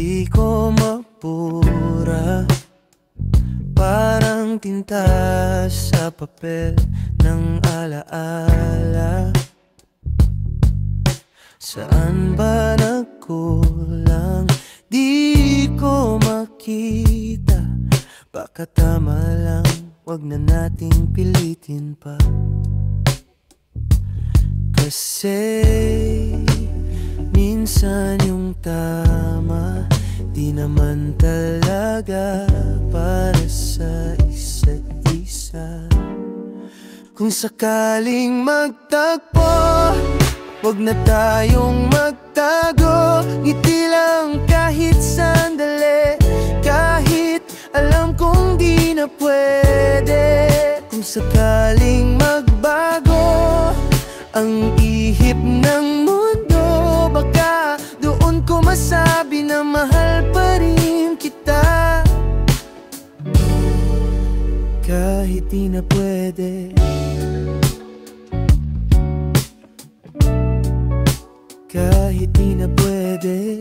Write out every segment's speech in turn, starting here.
di ko mapura, parang tinta sa papel ng alaala. Saan ba nagkulang? Di ko makita. Baka tama lang, wag na nating pilitin pa. Kasi minsan yung tama di naman talaga para sa isa't isa. Kung sakaling magtagpo, wag na tayong magtago. Ngiti lang kahit sandali, kahit alam kong di na pwede. Kung sakaling magbago ang ihip ng mundo, baka doon ko masabi na mahal pa rin kita. Kahit di na pwede, kahit di na pwede.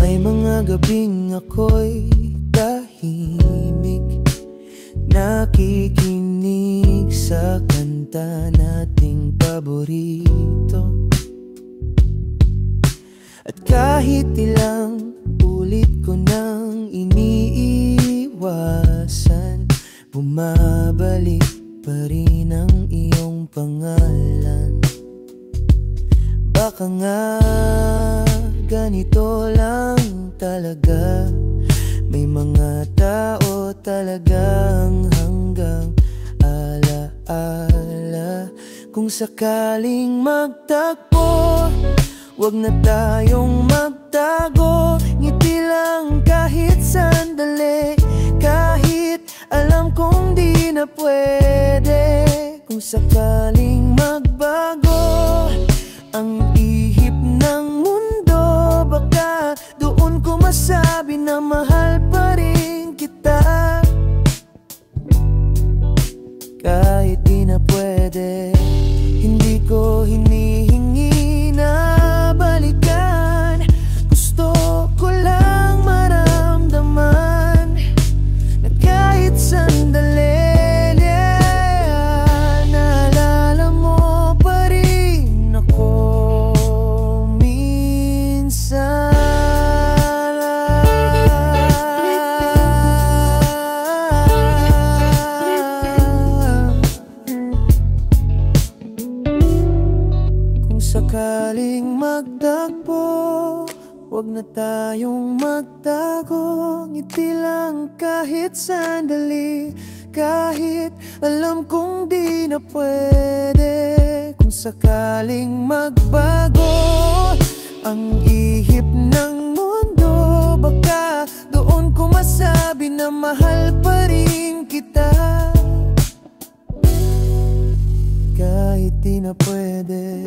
May mga gabing ako'y tahimik, nakikinig sa kanta nating paborito. At kahit ilang ulit ko nang iniiwasan, bumabalik pa rin ang iyong pangalan. Baka nga ganito lang talaga, may mga tao talagang hanggang alaala. Kung sakaling magtagpo, wag na tayong magtago. Ngiti lang kahit sandali, kahit alam kong di na pwede. Kung sakaling magbago ang ihip ng mundo, baka doon ko masabi na mahal pa rin kita. Kahit di na pwede, hindi ko hinihingi na balikan. Gusto ko lang maramdaman na kahit sandali, naalala mo pa rin ako minsan. Sakaling magtagpo, wag na tayong magtago. Ngiti lang kahit sandali, kahit alam kong di na pwede. Kung sakaling magbago ang ihip ng mundo, baka doon ko masabi na mahal pa rin kita. Kahit di na pwede.